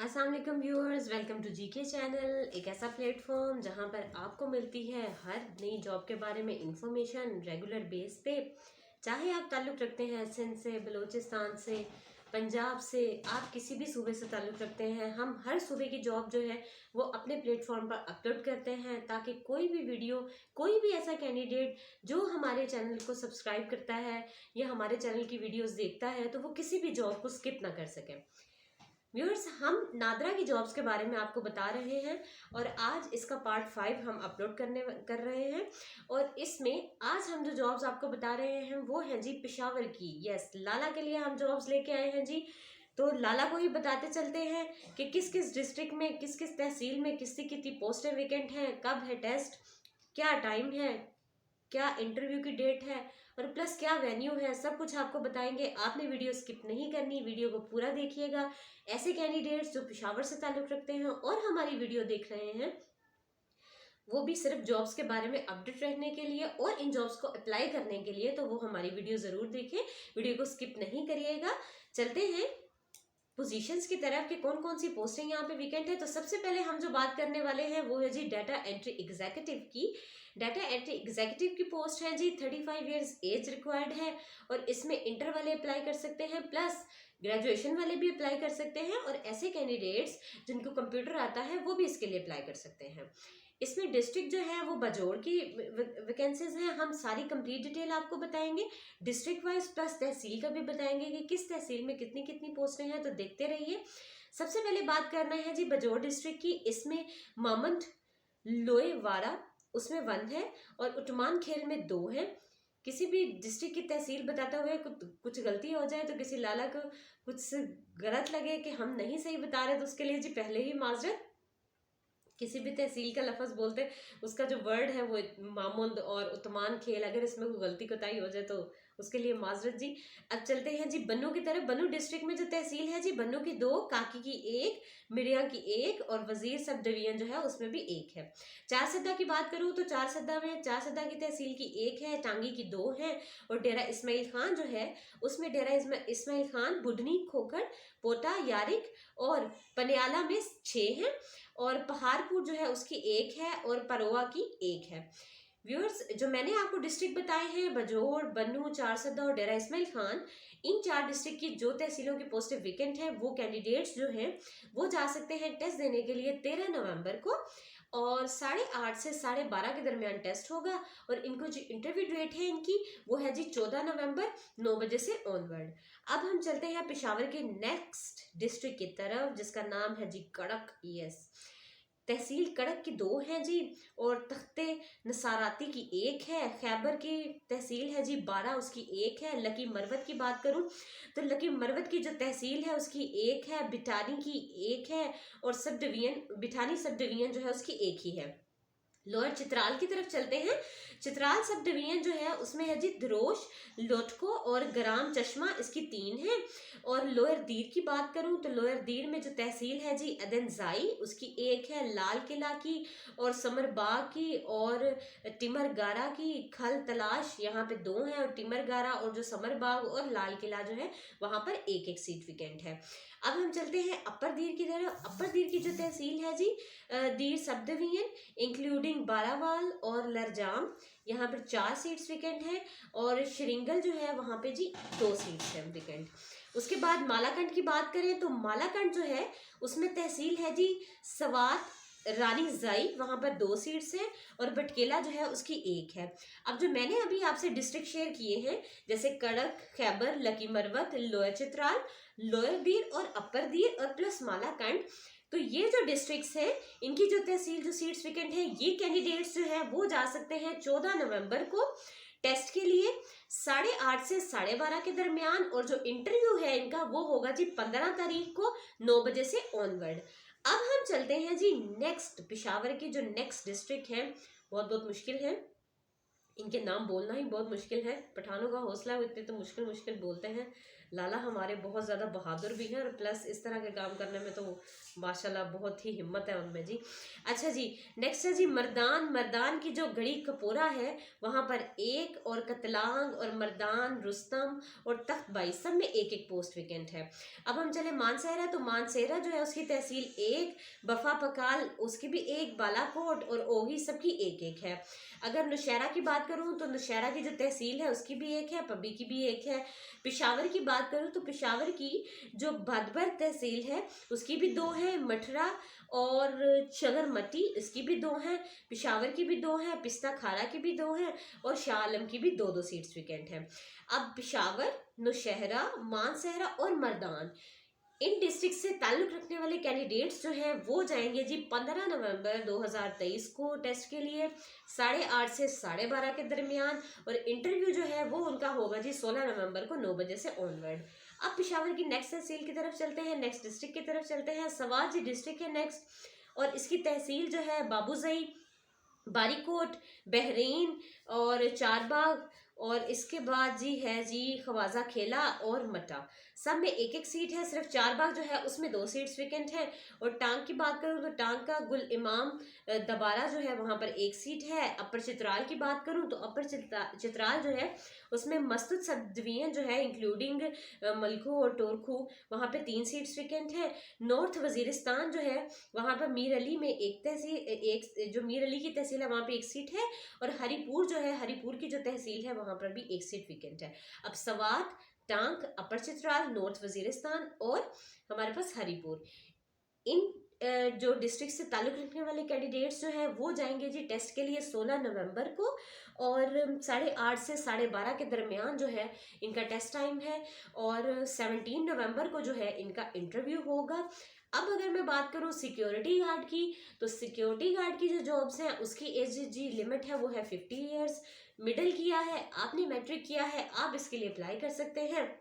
अस्सलाम वालेकुम viewers, welcome to GK channel. एक ऐसा प्लेटफॉर्म जहां पर आपको मिलती है हर नई जॉब के बारे में इंफॉर्मेशन रेगुलर बेस पे। चाहे आप ताल्लुक़ रखते हैं सिंध से, बलूचिस्तान से, पंजाब से, आप किसी भी सूबे से ताल्लुक़ रखते हैं, हम हर सूबे की जॉब जो है वो अपने प्लेटफॉर्म पर अपलोड करते हैं ताकि कोई भी वीडियो, कोई भी ऐसा कैंडिडेट जो हमारे चैनल को सब्सक्राइब करता है या हमारे चैनल की वीडियोस देखता है तो वो किसी भी जॉब को स्किप ना कर सके। व्यूअर्स, हम नादरा की जॉब्स के बारे में आपको बता रहे हैं और आज इसका पार्ट 5 हम अपलोड कर रहे हैं। और इसमें आज हम जो जॉब्स आपको बता रहे हैं वो हैं जी पेशावर की। यस, लाला के लिए हम जॉब्स लेके आए हैं जी। तो लाला को ही बताते चलते हैं कि किस किस डिस्ट्रिक्ट में, किस किस तहसील में किसकी कितनी पोस्टें वेकेंट हैं, कब है टेस्ट, क्या टाइम है, क्या इंटरव्यू की डेट है और प्लस क्या वेन्यू है, सब कुछ आपको बताएंगे। आपने वीडियो स्किप नहीं करनी, वीडियो को पूरा देखिएगा। ऐसे कैंडिडेट्स जो पेशावर से ताल्लुक़ रखते हैं और हमारी वीडियो देख रहे हैं वो भी सिर्फ जॉब्स के बारे में अपडेट रहने के लिए और इन जॉब्स को अप्लाई करने के लिए, तो वो हमारी वीडियो ज़रूर देखें, वीडियो को स्किप नहीं करिएगा। चलते हैं पोजीशंस की तरफ कि कौन कौन सी पोस्टिंग यहाँ पे वीकेंट है। तो सबसे पहले हम जो बात करने वाले हैं वो है जी डाटा एंट्री एग्जीक्यूटिव की। डाटा एंट्री एग्जीक्यूटिव की पोस्ट है जी 35 ईयर्स एज रिक्वायर्ड है और इसमें इंटर वाले अप्लाई कर सकते हैं, प्लस ग्रेजुएशन वाले भी अप्लाई कर सकते हैं और ऐसे कैंडिडेट्स जिनको कंप्यूटर आता है वो भी इसके लिए अप्लाई कर सकते हैं। इसमें डिस्ट्रिक्ट जो है वो बजोड़ की वैकेंसीज हैं। हम सारी कंप्लीट डिटेल आपको बताएंगे, डिस्ट्रिक्ट वाइज प्लस तहसील का भी बताएंगे कि किस तहसील में कितनी कितनी पोस्टें हैं। तो देखते रहिए। सबसे पहले बात करना है जी बजोड़ डिस्ट्रिक्ट की। इसमें मामंड लोएवाड़ा उसमें 1 है और उटमान खेल में 2 है। किसी भी डिस्ट्रिक्ट की तहसील बताते हुए कुछ गलती हो जाए तो किसी लाला को कुछ गलत लगे कि हम नहीं सही बता रहे तो उसके लिए जी पहले ही माजरत। किसी भी तहसील का लफ्ज़ बोलते उसका जो वर्ड है वो मामुंद और उतमान खेल, अगर इसमें कोई गलती कोताही हो जाए तो उसके लिए माजरत जी। अब चलते हैं जी बन्नू की तरफ। बन्नू डिस्ट्रिक्ट में जो तहसील है जी, बन्नू की 2, काकी की 1, मिरिया की 1 और वजीर सब डिवीजन जो है उसमें भी 1 है। चार सद्दा की बात करूँ तो चार सद्दा की तहसील की 1 है, टांगी की 2 है और डेरा इस्माइल खान जो है उसमें डेरा इस्माइल खान, बुधनी, खोखर, पोटा, यारिक और पनियाला में 6 हैं और पहाड़पुर जो है उसकी 1 है और परोआ की 1 है। व्यूअर्स, जो मैंने आपको डिस्ट्रिक्ट बताए हैं बजोड़, बन्नू, चारसद्दा और डेरा इस्माइल खान, इन 4 डिस्ट्रिक्ट की जो तहसीलों की पोस्टें वेकेंट है वो कैंडिडेट्स जो हैं वो जा सकते हैं टेस्ट देने के लिए 13 नवंबर को और 8:30 से 12:30 के दरमियान टेस्ट होगा और इनको जो इंटरव्यू डेट है इनकी वो है जी 14 नवंबर 9 बजे से ऑनवर्ड। अब हम चलते हैं पेशावर के नेक्स्ट डिस्ट्रिक्ट की तरफ जिसका नाम है जी कड़क। यस, तहसील कड़क की 2 है जी और तख्ते नसाराती की 1 है। खैबर की तहसील है जी 12, उसकी 1 है। लकी मरवत की बात करूं तो लकी मरवत की जो तहसील है उसकी 1 है। बिटानी की 1 है और सब डिवीजन, बिठानी सब डिवीजन जो है उसकी 1 ही है। लोअर चित्राल की तरफ चलते हैं। चित्राल सब डिवीजन जो है उसमें है जी धरोश, लोटको और ग्राम चश्मा, इसकी 3 है। और लोअर दीर की बात करूं तो लोअर दीर में जो तहसील है जी अदनजाई, उसकी 1 है। लाल किला की और समरबाग की और टिमरगारा की, खल तलाश यहाँ पे 2 है और टिमरगारा और जो समरबाग और लाल किला जो है वहां पर 1 सीट विकेंट है। अब हम चलते हैं अपर दीर की तरफ। अपर दीर की जो तहसील है जी दीर सब डिवीजन इंक्लूडिंग बारावाल और लरजाम, यहाँ पर 4 सीट्स विकेंट है और श्रृंगल जो है वहाँ पे जी 2 सीट्स है विकेंट। उसके बाद मालाकंड की बात करें तो मालाकंड जो है उसमें तहसील है जी सवात रानी जाई, वहाँ पर 2 सीट्स हैं और बटकेला जो है उसकी 1 है। अब जो मैंने अभी आपसे डिस्ट्रिक्ट शेयर किए हैं जैसे कड़क, Khyber, lucky Marwat, lower Chitral, lower दीर और अपर दीर और प्लस मालाकंड, तो ये जो डिस्ट्रिक्ट्स हैं इनकी जो तहसील जो सीट्स वेकेंट है ये कैंडिडेट्स जो है वो जा सकते हैं 14 नवंबर को टेस्ट के लिए 8:30 से 12:30 के दरमियान और जो इंटरव्यू है इनका वो होगा जी 15 तारीख को 9 बजे से ऑनवर्ड। अब हम चलते हैं जी नेक्स्ट पेशावर की जो नेक्स्ट डिस्ट्रिक्ट है, बहुत मुश्किल है, इनके नाम बोलना ही बहुत मुश्किल है। पठानों का हौसला, वो इतने तो मुश्किल मुश्किल बोलते हैं लाला हमारे बहुत ज़्यादा बहादुर भी हैं और प्लस इस तरह के काम करने में तो माशाल्लाह बहुत ही हिम्मत है उनमें जी। अच्छा जी, नेक्स्ट है जी मर्दान। मर्दान की जो गढ़ी कपोरा है वहाँ पर एक, और कतलांग और मर्दान, रुस्तम और तख्त बाई सब में एक एक पोस्ट वेकेंट है। अब हम चले मानसेरा, तो मानसेरा जो है उसकी तहसील एक, बफा पकाल उसकी भी एक, बालाकोट और ओही सबकी एक एक है। अगर नौशहरा की बात करूं तो नौशहरा की जो तहसील है उसकी भी एक है, पब्बी की भी एक है। पेशावर की बात करूं तो पेशावर की जो भदभर तहसील है उसकी भी दो है, मठरा और चगरमती इसकी भी दो हैं, पेशावर की भी दो हैं, पिस्ता खारा की भी दो हैं और शाह आलम की भी दो दो सीट्स वेकेंट हैं। अब पेशावर, नौशहरा, मानसहरा और मर्दान इन डिस्ट्रिक्ट से ताल्लुक रखने वाले कैंडिडेट्स जो हैं वो जाएंगे जी 15 नवंबर 2023 को टेस्ट के लिए 8:30 से 12:30 के दरमियान, और इंटरव्यू जो है वो उनका होगा जी 16 नवंबर को 9 बजे से ऑनवर्ड। अब पेशावर की नेक्स्ट तहसील की तरफ चलते हैं, नेक्स्ट डिस्ट्रिक्ट की तरफ चलते हैं। सवात जी डिस्ट्रिक्ट है नेक्स्ट, और इसकी तहसील जो है बाबूजई, बारीकोट, बहरीन और चारबाग, और इसके बाद जी है जी खवाजा खेला और मटा, सब में एक एक सीट है। सिर्फ चारबाग जो है उसमें दो सीट्स वेकेंट है। और टांग की बात करूँ तो टांग का गुल इमाम दबारा जो है वहाँ पर एक सीट है। अपर चित्राल की बात करूँ तो अपर चित्राल जो है उसमें मस्तूद सब डिवीजन जो है इंक्लूडिंग मलखू और टोरखू वहाँ पे 3 सीट्स वेकेंट है। नॉर्थ वजीरिस्तान जो है वहाँ पर मीर अली में एक तहसील, एक जो मीर अली की तहसील है वहाँ पे एक सीट है, और हरीपुर जो है हरीपुर की जो तहसील है वहाँ पर भी एक सीट वेकेंट है। अब सवात, टांग, अपर चित्राल, नॉर्थ वजीरिस्तान और हमारे पास हरीपुर, इन जो डिस्ट्रिक्ट से ताल्लुक रखने वाले कैंडिडेट्स जो हैं वो जाएंगे जी टेस्ट के लिए 16 नवंबर को, और 8:30 से 12:30 के दरमियान जो है इनका टेस्ट टाइम है, और 17 नवंबर को जो है इनका इंटरव्यू होगा। अब अगर मैं बात करूं सिक्योरिटी गार्ड की, तो सिक्योरिटी गार्ड की जो जॉब्स हैं उसकी एज जी लिमिट है वो है 50 ईयर्स। मिडिल किया है आपने, मैट्रिक किया है, आप इसके लिए अप्लाई कर सकते हैं,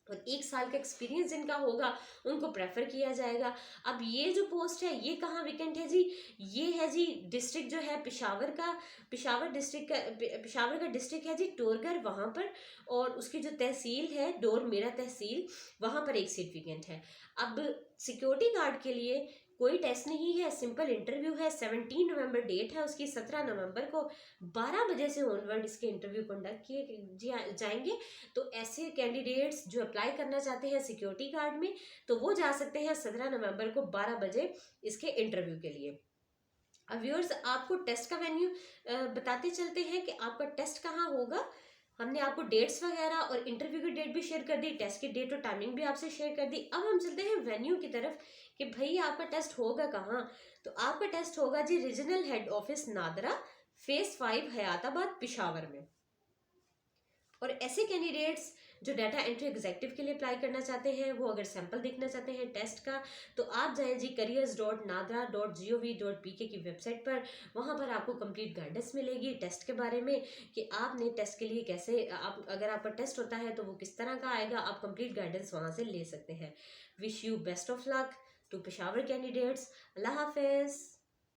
और 1 साल का एक्सपीरियंस जिनका होगा उनको प्रेफर किया जाएगा। अब ये जो पोस्ट है ये कहाँ वेकेंट है जी, ये है जी डिस्ट्रिक्ट जो है पेशावर का, पेशावर डिस्ट्रिक्ट का, पेशावर का डिस्ट्रिक्ट है जी टोरगर वहाँ पर, और उसकी जो तहसील है डोर मेरा तहसील वहाँ पर एक सीट वेकेंट है। अब सिक्योरिटी गार्ड के लिए कोई टेस्ट नहीं है, सिंपल इंटरव्यू है। 17 नवंबर डेट है उसकी, 17 नवंबर को 12 बजे से ऑनवर्ड इसके इंटरव्यू कंडक्ट किए जाएंगे। तो ऐसे कैंडिडेट्स जो अप्लाई करना चाहते हैं सिक्योरिटी गार्ड में तो वो जा सकते हैं 17 नवंबर को 12 बजे इसके इंटरव्यू के लिए। अब व्यूअर्स आपको टेस्ट का वेन्यू बताते चलते हैं कि आपका टेस्ट कहाँ होगा। हमने आपको डेट्स वगैरह और इंटरव्यू की डेट भी शेयर कर दी, टेस्ट की डेट और टाइमिंग भी आपसे शेयर कर दी। अब हम चलते हैं वेन्यू की तरफ कि भाई आपका टेस्ट होगा कहाँ। तो आपका टेस्ट होगा जी regional head office NADRA, phase 5 Hayatabad Peshawar में। और ऐसे कैंडिडेट्स जो डाटा एंट्री एग्जेक्टिव के लिए अप्लाई करना चाहते हैं वो अगर सैंपल देखना चाहते हैं टेस्ट का तो आप जाएं जी careers.nadra.gov.pk की वेबसाइट पर। वहाँ पर आपको कंप्लीट गाइडेंस मिलेगी टेस्ट के बारे में कि आपने टेस्ट के लिए कैसे, आप अगर आपका टेस्ट होता है तो वो किस तरह का आएगा, आप कंप्लीट गाइडेंस वहाँ से ले सकते हैं। Wish you best of luck to Peshawar candidates. अल्लाह हाफिज़।